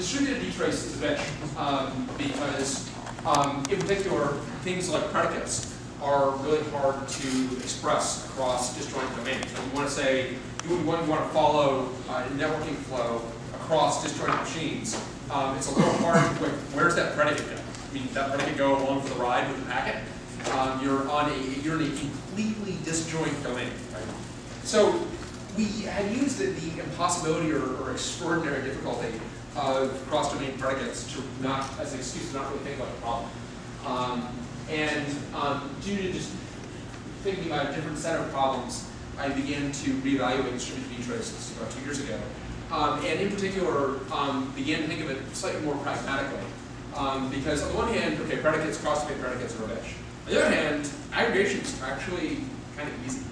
distributed dtrace is a bitch because, in particular, things like predicates are really hard to express across disjoint domains. So you want to say, you want to follow networking flow across disjoint machines. It's a little hard. Where's that predicate go? I mean, that predicate go along for the ride with the packet. You're in a completely disjoint domain, right? So we had used the impossibility or extraordinary difficulty of cross-domain predicates to not, as an excuse to not really think about the problem. Due to just thinking about a different set of problems, I began to reevaluate distributed dtrace. This is about 2 years ago. And in particular, began to think of it slightly more pragmatically. Because on the one hand, okay, predicates, cross-domain predicates are a bitch. On the other hand, aggregations are actually kind of easy.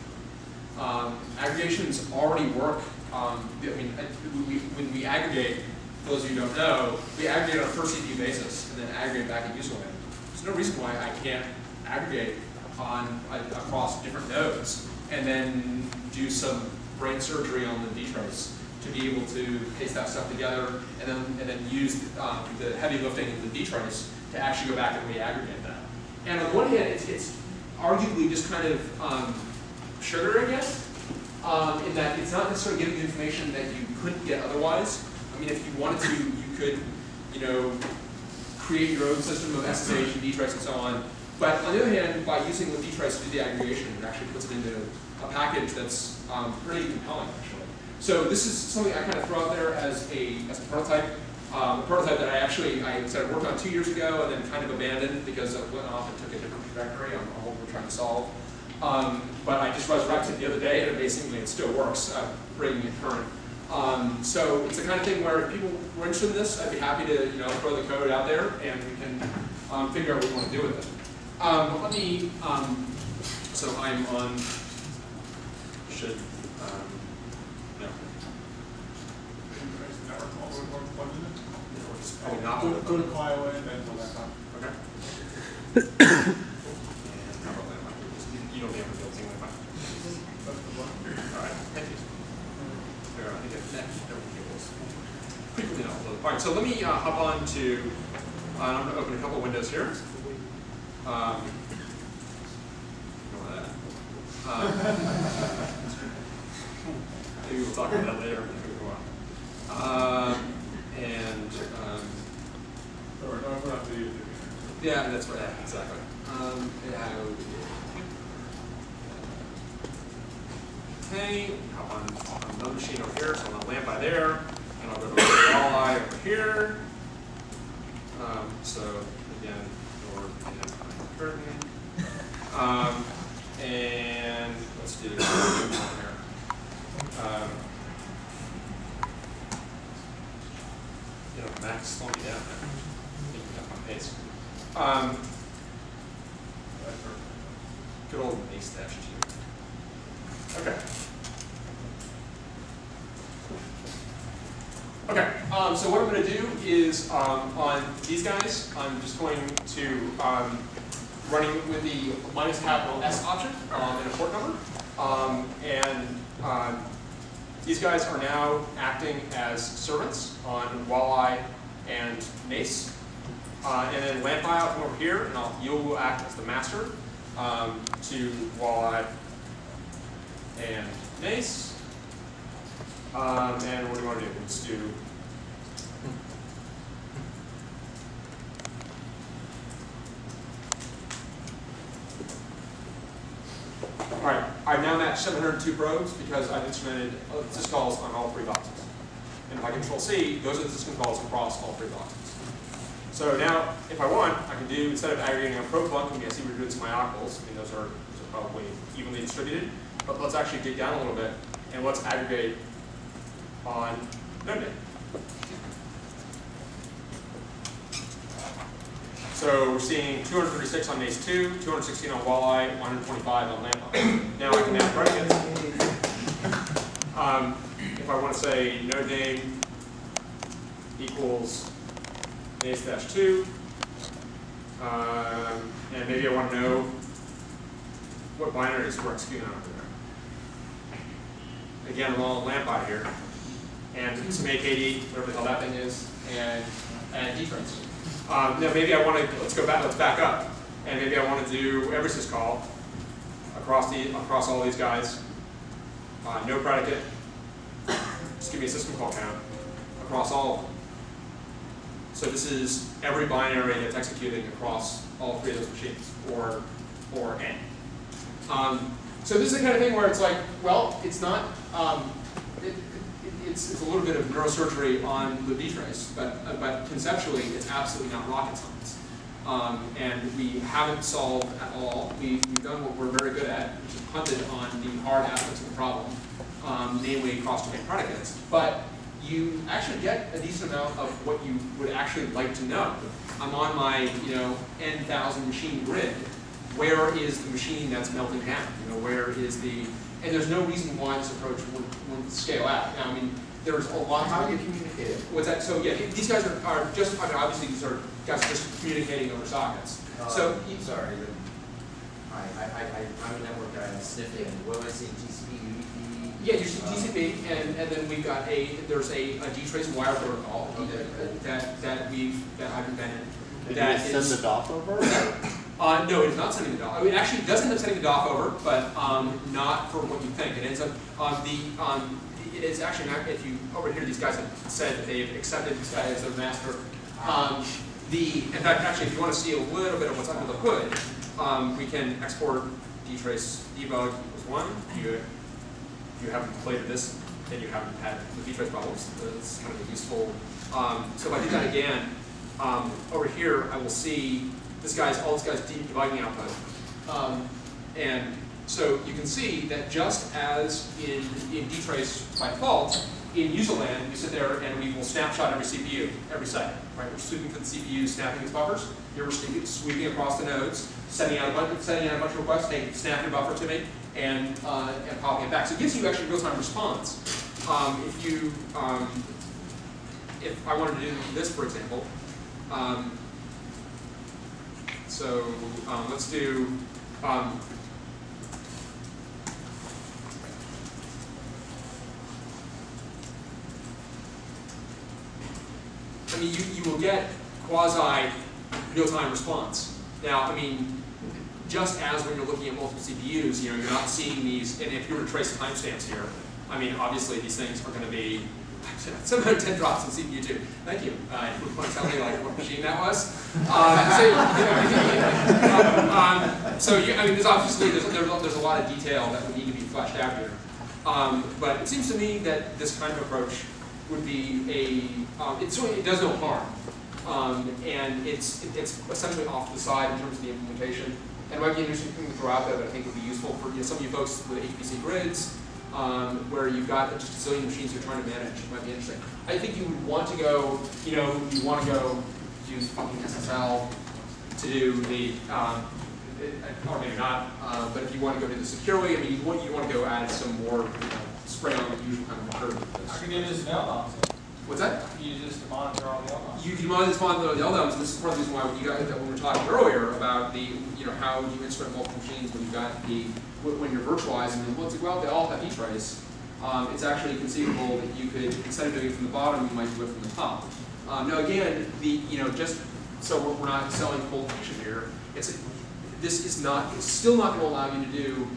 Aggregations already work. When we aggregate, for those of you who don't know, we aggregate on a per CPU basis and then aggregate back at user land. There's no reason why I can't aggregate across different nodes and then do some brain surgery on the dtrace to be able to paste that stuff together and then use the heavy lifting of the dtrace to actually go back and re-aggregate that. And on the one hand, it's arguably just kind of sugar, I guess, in that it's not necessarily giving you information that you couldn't get otherwise. I mean, if you wanted to, you could, create your own system of SSH and dtrace and so on. But on the other hand, by using the dtrace to do the aggregation, it actually puts it into a package that's pretty compelling, actually. So this is something I kind of throw out there as a prototype. A prototype that I worked on 2 years ago and then kind of abandoned because it went off and took a different trajectory on what we're trying to solve. But I just resurrected it the other day, and amazingly it still works, bringing it current. So it's the kind of thing where if people were interested in this, I'd be happy to throw the code out there and we can figure out what we want to do with it. Let me, so I'm on, no. Probably not. Go to Kiowa and then go back up. Okay. You don't have to build anything like that. All right, thank you. I think pretty quickly. All right, so let me hop on to, I'm going to open a couple windows here. Maybe we'll talk about that later. Yeah, that's right. Yeah, exactly. Okay, hop on another machine over here, so I'm on lamp by there, and I'll go to walleye over here. So again, or curtain. And let's do this here. Max, slow me down. Picking up my pace. Good old -2. Okay. Okay. So what I'm going to do is on these guys, I'm just going to running with the -S option and a port number, these guys are now acting as servants on walleye and nace. And then lamp will come over here, and you will act as the master to walleye and nace. And what do we want to do? Let's do. All right, I've now matched 702 probes because I've instrumented syscalls on all 3 boxes. And if I Control-C, those are the system calls across all 3 boxes. So now, if I want, I can do, instead of aggregating on probe clunking, I see we're doing some myoctals. I mean, those are probably evenly distributed. But let's actually dig down a little bit, and let's aggregate on node name. So we're seeing 236 on nace 2, 216 on walleye, 125 on lamp. Now I can add predicates. If I want to say node name equals nace-2, and maybe I want to know what binaries we're executing on over there. Again, I'm all lamp out here, and some AKD, whatever the hell that thing is, and dtrace. Now maybe I want to, let's back up, and maybe I want to do every syscall across all these guys. No predicate. Just give me a system call count across all of them. So this is every binary that's executing across all three of those machines, or n. So this is the kind of thing where it's like, well, it's not. It's a little bit of neurosurgery on libdtrace, but conceptually, it's absolutely not rocket science. And we haven't solved at all. We've done what we're very good at, which is punted on the hard aspects of the problem, namely cross-domain predicates. But you actually get a decent amount of what you would actually like to know. I'm on my n,000 machine grid. Where is the machine that's melting down? Where is the, and there's no reason why this approach would scale out. Now, I mean, there's a lot. How do you communicate it? What's that? So yeah, these guys are just, I mean, obviously these are guys just communicating over sockets. So sorry, I'm a network guy. I'm sniffing. What am I seeing? TCP, UDP? Yeah, you see TCP, and then we've got there's a dtrace wire protocol that I've invented. Did you send the DOF over? No, it is not sending the DOF. I mean, actually, it does end up sending the DOF over, but not for what you think. It ends up it is actually not. If you over here, these guys have said that they've accepted this guy as their master. In fact, actually, if you want to see a little bit of what's under the hood, we can export dtrace debug equals 1. If you haven't played with this, then you haven't had the dtrace problems. It's kind of a useful. So if I do that again, over here, I will see all this guy's debugging output. And so you can see that just as in dtrace by default, in userland, we sit there and we will snapshot every CPU every second. Right? We're sweeping for the CPU, snapping its buffers. Here we're sweeping across the nodes, sending out a bunch of requests, hey, snap your buffer to me, and popping it back. So it gives you actually real-time response. If I wanted to do this, for example, let's do. I mean, you will get quasi real-time response. Now, I mean, just as when you're looking at multiple CPUs, you're not seeing these. And if you were to trace the timestamps here, I mean, obviously these things are going to be 7 out of 10 drops in CPU too. Thank you. You want to tell me what machine that was? I mean, there's obviously there's a lot of detail that would need to be fleshed out here. But it seems to me that this kind of approach would be it does no harm, and it's essentially off to the side in terms of the implementation. And it might be an interesting thing to throw out there that I think would be useful for some of you folks with HPC grids. Where you've got just a zillion machines you're trying to manage. It might be interesting. I think you would want to go, you want to go use fucking SSL to do the, or maybe not, but if you want to go do the securely, I mean, you want to go add some more spray on the usual kind of water. How can you use this LDOMs? What's that? You use this to monitor all the LDOMs. You can monitor the LDOMs. This is part of the reason why when we were talking earlier about the, how you instrument multiple machines when you've got when you're virtualizing them. Well, they all have dtrace. It's actually conceivable that you could, instead of doing it from the bottom, you might do it from the top. Now again, just so we're not selling cold fiction here, it's still not going to allow you to do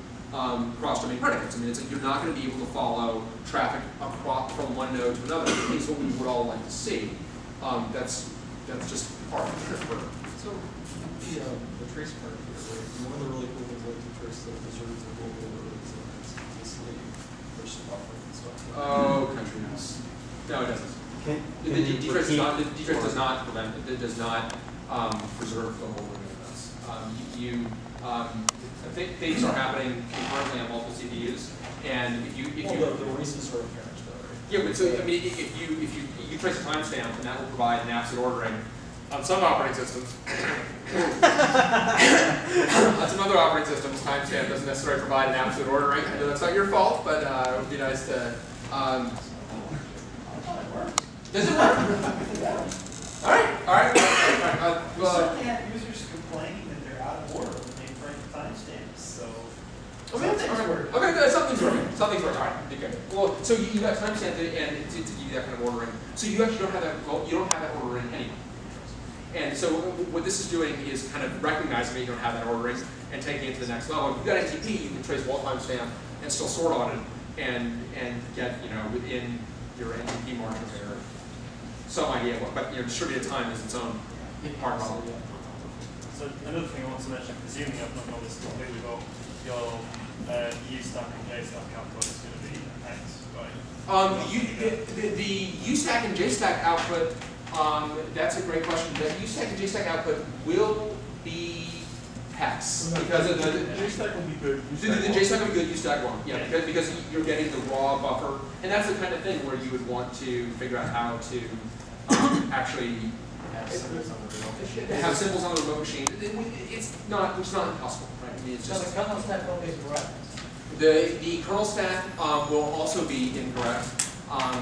cross-domain predicates. I mean, you're not going to be able to follow traffic across from one node to another. At least what we would all like to see. That's just part of it. So the trace part here, right? One of the really cool things about dtrace that preserves the global roads and simplicity versus buffering and stuff. Oh, country knows. No, it doesn't. Dtrace does not prevent it. It does not preserve the whole root of this. Things are happening concurrently on multiple CPUs, and if you the reasons for appearance, right? Yeah, but so I mean, if you trace a timestamp, and that will provide an absolute ordering on some operating systems. On some other operating systems, timestamp doesn't necessarily provide an absolute ordering. I know that's not your fault, but it would be nice to. Does it work? All right. We certainly have users complaining that they're out of order when they frame timestamps. So something's working. Okay, good. Something's working. All right, be good. Well, so you got timestamp and to give you that kind of ordering. So you actually don't have that. Well, you don't have that ordering anyway. And so what this is doing is kind of recognizing that you don't have that ordering and taking it to the next level. If you've got NTP, you can trace wall timestamp and still sort on it and get within your NTP margin of error some idea of what. But distributed time is its own hard problem. So another thing I want to mention, presuming I've not got this completely wrong, your U stack and J stack output is going to be X, right? The UStack and JStack output, that's a great question. The UStack and JStack output will be hex because of the JStack will be good. The JStack will be good. UStack won't. Yeah, because you're getting the raw buffer, and that's the kind of thing where you would want to figure out how to actually Have symbols on the remote machine. have symbols on the remote machine. It's not impossible, right? I mean, it's So just the kernel stack won't be correct. the kernel stack will also be incorrect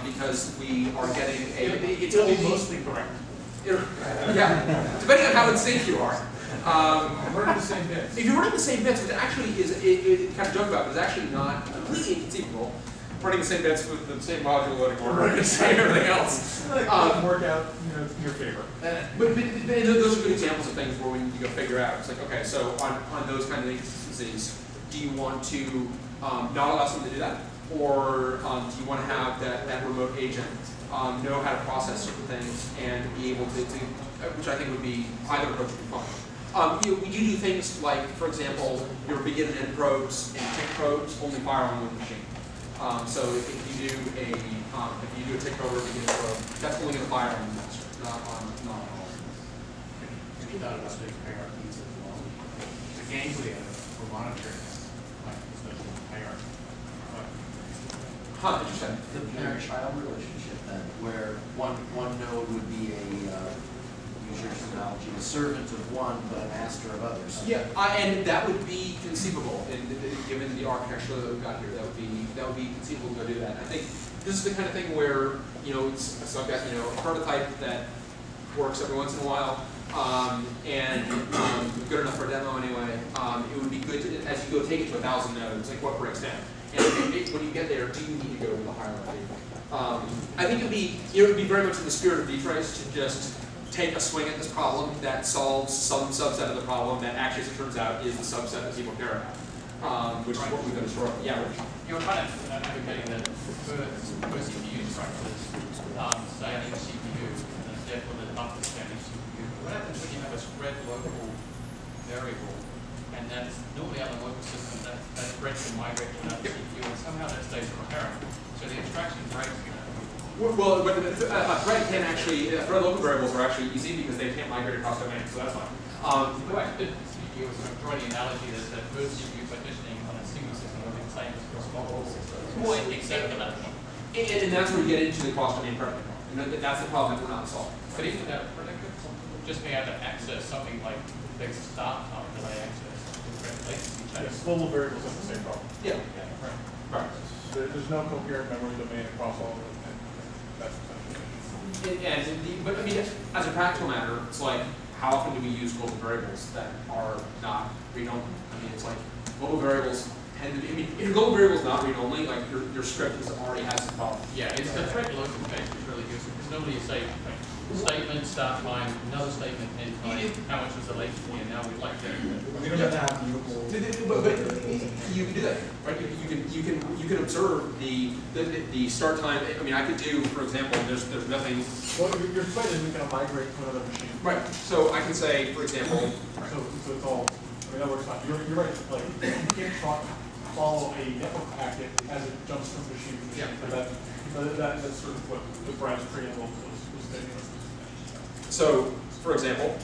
because we are getting it's It'll be only mostly correct. yeah, depending on how in sync you are. Running the same bits. If you're running the same bits, which actually is it kind of joke about, but it's actually not completely inconceivable. Running the same bits with the same module loading order and the same everything else. Work out, in your favor. But those are good examples of things where when you go figure out, it's like, okay, so on those kind of instances, do you want to not allow someone to do that? Or do you want to have that remote agent know how to process certain things and be able to which I think would be, either approach would be fine. We do things like, for example, your begin and end probes and tick probes only fire on one machine. So if you do a tick probe or a begin probe, that's only going to fire on the master, not on all. Have you thought about doing hierarchies as well? The ganglia for monitoring is like especially hierarchy. Huh, interesting. The parent-child relationship then, where one node would be use your terminology, a servant of one, but a master of others. Yeah, and that would be conceivable, given the architecture that we've got here. That would be conceivable to do that. I think this is the kind of thing where so I've got a prototype that works every once in a while, and good enough for a demo anyway. It would be good to, as you go take it to 1,000 nodes, like what breaks down. And when you get there, do you need to go with a hierarchy? I think it would be very much in the spirit of dtrace to just take a swing at this problem that solves some subset of the problem that actually, as it turns out, is the subset that people care about, which is what we've done historically. Yeah, Rich. You're kind of advocating that for CPU structures, say on each CPU, and therefore the buffer span each CPU. What happens when you have a spread local variable, and that's normally on the local system, that spread can migrate to another CPU, and somehow that stays coherent. So the abstraction breaks. Well, but a thread can actually, thread local variables are actually easy because they can't migrate across domains, so that's fine. Correct. CPU was drawing the analogy that first CPU partitioning on a single system would be the same as across multiple systems. Well, except for that one. And that's where we get into the cross-domain predicate problem. And that's the problem that we're not solving. But even that predicate, just being able to access something like the start time that I access, latency change. Yes, global variables have the same problem. Yeah. Right. There's no coherent memory domain across all of it. That's essentially But I mean, as a practical matter, it's like, how often do we use global variables that are not read-only? I mean, it's like, global variables tend to be, I mean, if your global variable is not read-only, like your script already has some problem. Yeah, it's the thread local case is really useful because normally you say statement, start time, another statement, end time, how much was the latency, and now we'd like to. we don't have to have mutable. But you can do that, right? You can observe the start time. I mean, I could do, for example, there's nothing. Well, your thread is going to migrate to another machine. Right. So I can say, for example. So it's all. I mean, that works fine. You're right. Like you can't follow a network packet as it jumps from machine to machine. Yeah. That's sort of what the Brad's preamble was stating. So, for example.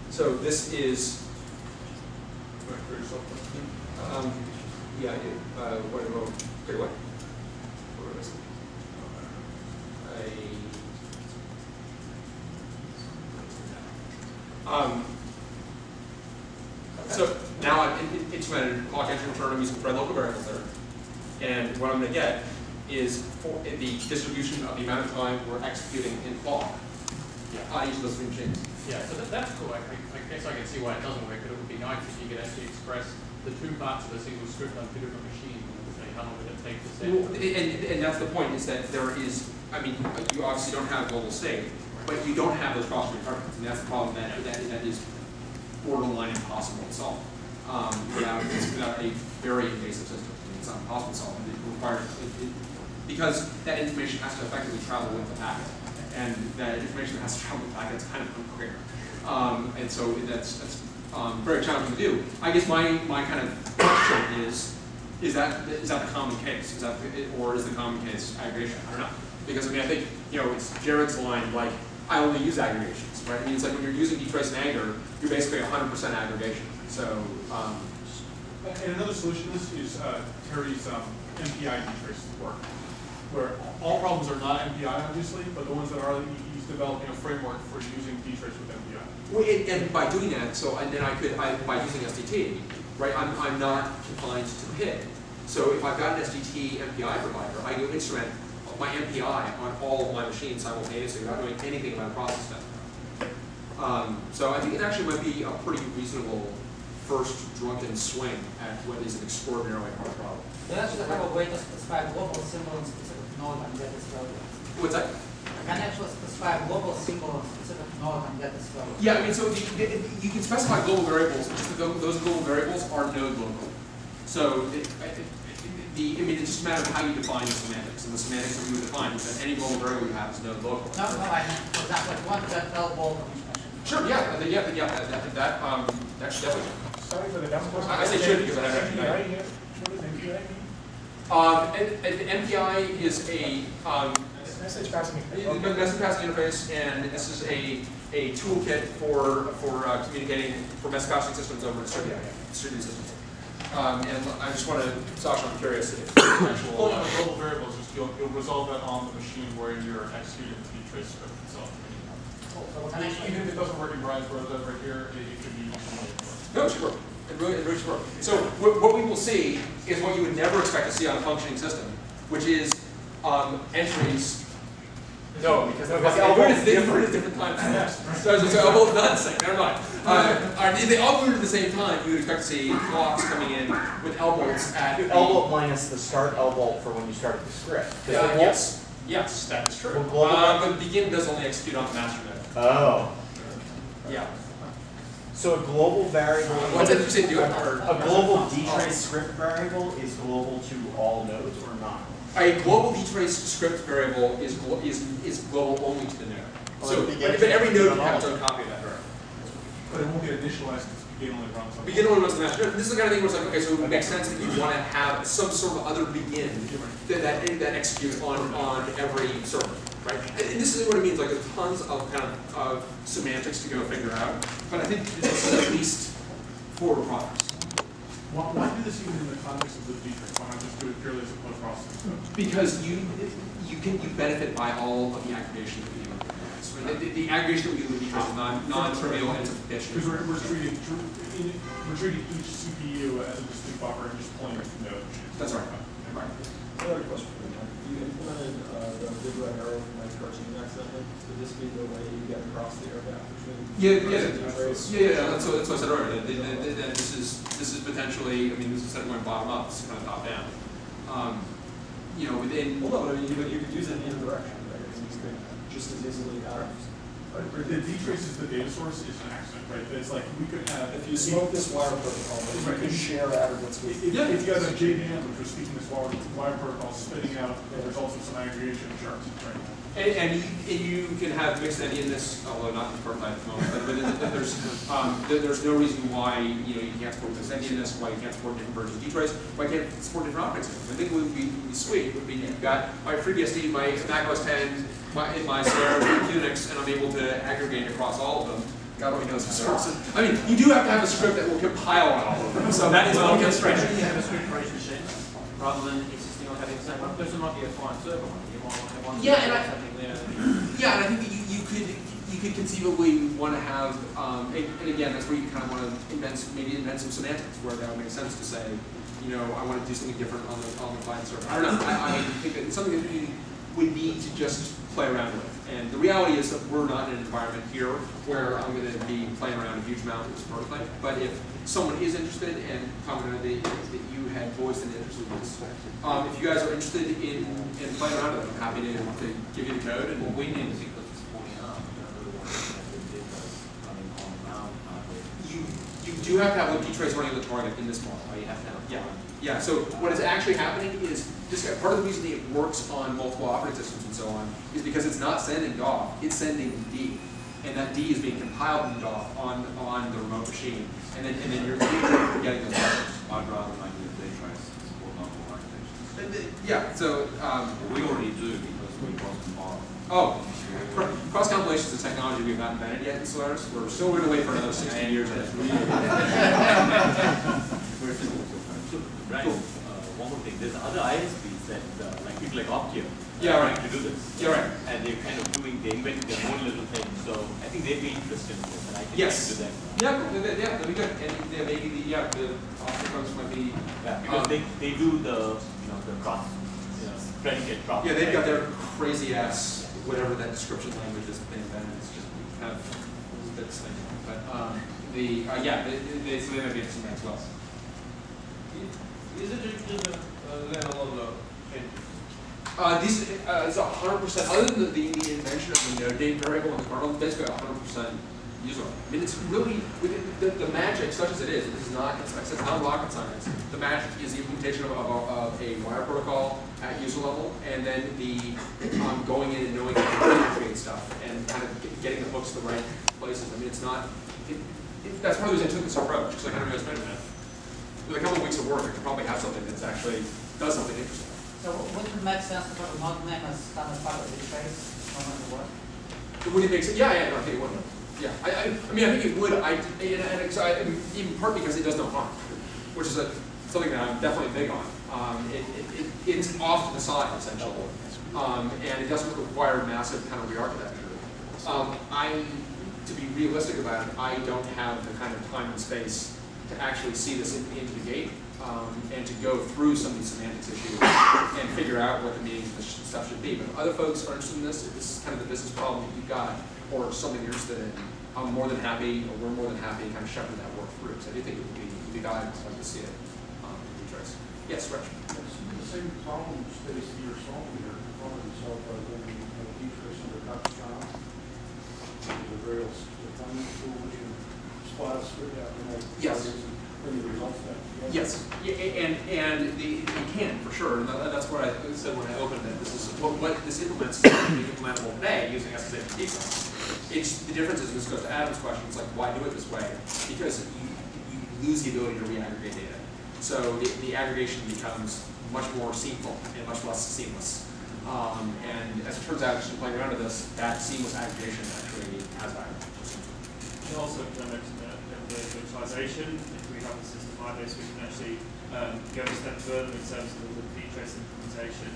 So this is, yeah, what am I, what? What was it? So now I've implemented clock entry return, I'm using thread local variables there. And what I'm going to get is the distribution of the amount of time we're executing in clock on each of those three machines. Yeah, so that's cool. I guess I can see why it doesn't work, but it would be nice if you could actually express the two parts of a single script on two different machines and say how long did it take to set. Well, and that's the point, is that there is, I mean, you obviously don't have global state, but you don't have those cross returns, and that's the problem that is borderline impossible to solve without a very invasive system. I mean, it's not impossible to solve. It requires, because that information has to effectively travel with the packet, and that information that has to travel with the packet is kind of unclear. And so that's very challenging to do. I guess my kind of question is that the common case? Or is the common case aggregation? I don't know. Because I mean, I think, it's Jared's line, like, I only use aggregations, right? I mean, it's like when you're using dtrace and Anger, you're basically 100% aggregation. So, and another solution to this is Terry's MPI dtrace work, where all problems are not MPI, obviously, but the ones that are, he's developing a framework for using dtrace with MPI. Well, and by doing that, and then by using SDT, right? I'm not confined to the PID. So if I've got an SDT MPI provider, I can instrument my MPI on all of my machines simultaneously without doing anything about process step. So I think it actually might be a pretty reasonable first drunken swing at what is an extraordinarily hard problem. You actually have a way to specify a global symbol in specific node and get this value. What's that? I can actually specify a global symbol in specific node and get this value. Yeah, I mean, so you can specify global variables, just that those global variables are node local. So I mean, it's just a matter of how you define the semantics, and the semantics that you would define is that any global variable you have is node local. No, I mean, for example, like one that elbow. Sure, yeah, that should definitely. Sorry for the dumb question. I say should because I have MPI here. What does MPI mean? An MPI is a Message passing interface, and this is a toolkit for communicating for message passing systems over distributed systems. And I just want to, Sasha, I'm curious if actual global variables, just you'll resolve that on the machine where you're executing the dtrace script itself. Even if it doesn't work in Brian's browser over here, it could be used. No, it should work. It really should work. So what we will see is what you would never expect to see on a functioning system, which is entries. No, because elbow is different times. So elbow is not the same. Never mind. If they all move at the same time, you would expect to see clocks coming in with elbows at elbow minus the start elbow for when you started the script. Yes, that is true. Well, but begin does only execute on the master node. Oh. Yeah. So a global variable. What did you say? A global dtrace script variable is global to all nodes or not? A global dtrace script variable is global only to the node. So, but every node can have its own copy of that variable. But it won't get initialized because begin only runs on. Begin only runs the master node. This is the kind of thing where it's like, okay, so it makes sense that you want to have some sort of other begin that executes on every server, right? And this is what it means. Like, there's tons of kind of semantics to go figure out. But I think this is at least forward progress. Why do this even in the context of the dtrace? Why not just do it purely as a post-processing? Because you benefit by all of the aggregation that we do. So the aggregation that we do with dtrace is non-trivial and it's a bitch. Because we're treating each CPU as a distinct buffer and just pulling it from node. That's right. Another question for you. You implemented the big red arrow from my cartoon accidentally. Could this be the way you get across the air gap between? Yeah. That's what I said earlier. This is potentially. I mean, this is instead of going bottom up, this is kind of top down. Within. Well, no, but you could use it in either direction. Right? You could just as easily have. The dtrace is the data source is an accident, right? It's like we could have. If you smoke this wire protocol, you could share aggregates with. If you have a JVM, which was speaking this wire protocol, spitting out the results of some aggregation charts, right? And you can have mixed endianness, although not in prototype at the moment. But there's no reason why you can't support mixed endianness, why you can't support different versions of dtrace, why you can't support different operating systems. I think what would be sweet would be you've got my FreeBSD, my Mac OS 10, my Sierra, Unix, and I'm able to aggregate across all of them. God only knows the sources. I mean, you do have to have a script that will compile on all of them. So that is one constraint. You have a script for each machine rather than insisting on having the same one. This might be a client server one. You might want to have one. And I think that you could conceivably want to have, and again, that's where you kind of want to invent some semantics where that would make sense to say, you know, I want to do something different on the client server. I don't know. I think that it's something that we would need to just play around with. And the reality is that we're not in an environment here where I'm going to be playing around a huge amount with this prototype. But if someone is interested and commented that you had voiced an interest in this, if you guys are interested in playing around with it, I'm happy to give you the code. And Well, we need to see because it's pointing up. You do have to have a dtrace running on the target in this model. Oh, you have to have. Yeah. Yeah. So what is actually happening is this guy, part of the reason it works on multiple operating systems and so on is because it's not sending DOF, it's sending D. And that D is being compiled in DOF on the remote machine. And then you're getting those numbers. I'd rather make it a dtrace support multiple architectures. Yeah, so We already do because we cross-compile. oh, cross-compilation is a technology we've not invented yet in Solaris. We're still going to wait for another 16 years. Right. One more thing. There's other ISPs that, like people like Optio, Yeah, right. trying to do this. Yeah, right. And they're kind of doing, they invented their own little thing. So I think they'd be interested in this, and I can Yes. do them. Yeah, that'd be good. And maybe the option folks might be. Yeah, because they do the the cross predicate cross. Yeah, they've got their crazy ass whatever that description language is they invented. It's just kind of a bit thing. But yeah, so they might be interested in that as well. Is it just then a lot of These is 100%. Other than the invention of the node date variable in the kernel, it's basically 100% user. I mean, it's really the magic, such as it is. This is not. It's not rocket science. The magic is the implementation of a wire protocol at user level, and then the going in and knowing how to create stuff and kind of getting the hooks to the right places. I mean, it's not. That's part of the reason I took this approach because I kind of realized, with a couple of weeks of work, I could probably have something that's actually does something interesting. So would it make sense to put a mod name as standard part of the trace no matter what? Would it make sense? Yeah, no, I think it would. Yeah, I mean, I think it would. Even part because it does no harm, which is something that I'm definitely big on. It's off to the side essentially, and it doesn't require massive kind of re-architecture. To be realistic about it, I don't have the kind of time and space to actually see this into the gate and to go through some of these semantics issues and figure out what the meanings of this stuff should be. But if other folks are interested in this, if this is kind of the business problem that you've got, or something you're interested in, I'm more than happy, or we're more than happy to kind of shepherd that work through. So I do think it would be valuable to see it in dtrace. Yes, Rich. It's the same problem space that you're solving here. Problem yourself by doing dtrace under Capstone. The Rails deployment tool which you spot a script out and Yes. bring the results back. Yes, and you can for sure, and that's what I said when I opened it. This is what this implements is implementable today using SSH dtrace. It's the difference is, and this goes to Adam's question. It's like, why do it this way? Because you lose the ability to re-aggregate data. So the aggregation becomes much more seamful and much less seamless. And as it turns out, just playing around with this, that seamless aggregation actually has value. And also, can I mention that the virtualization, if we have a system like this, we can actually go a step further in terms of the dtrace implementation.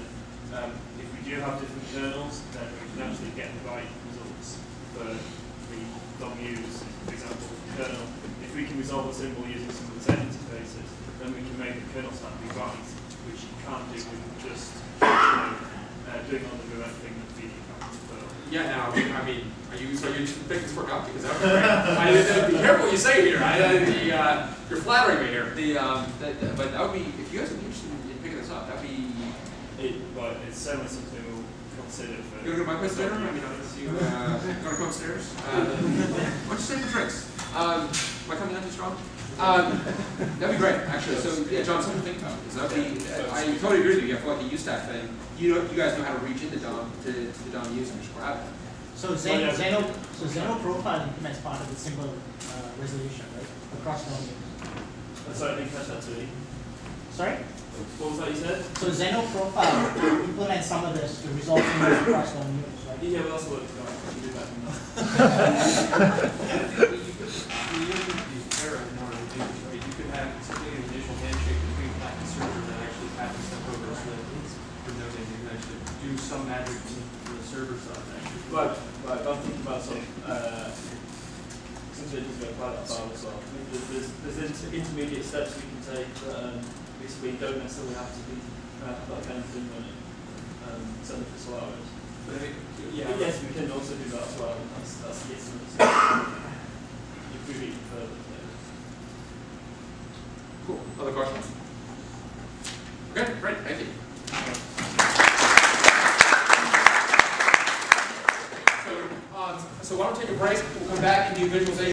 If we do have different kernels, then we can actually get the right results for the DOM-use, for example, kernel. If we can resolve a symbol using some of the set interfaces, then we can make the kernel stack be right, which you can't do with just doing all the direct thing that feeding comes to kernel. Yeah, now, I mean, are you just pick this work up because that would be great. Be careful what you say here. You're flattering me here. But that would be, if you guys would be interested in picking this up, that'd be. But it's certainly something we'll consider for. You want to go to my place dinner? I mean, you want to come upstairs? What'd you say for drinks? Am I coming out too strong? That'd be great, actually. So, yeah, John, something to think about. Because I totally agree with you. I feel like the UStack thing. You guys know how to reach into DOM to the DOM use and just grab it. So Zeno profile implements part of the symbol resolution, right? Across DOM use. Sorry, I didn't catch that too. Sorry? What was that you said? So Zeno profile implements some of this to resolve symbols across DOM use, right? Yeah, well, that's what it's going to do that. You could have simply an initial handshake between client and server that actually passes stuff over so that for no you can actually do some magic on the server side actually. But I'm thinking about some since we're just going to apply that file as well. There's intermediate steps we can take that we because we don't necessarily have to be like anything when it send it for Solaris. But yes, we can also do that as well. That's the essence. If we read further. Cool. Other questions? Okay, great. Thank you. So why don't we take a break? We'll come back and do visualization.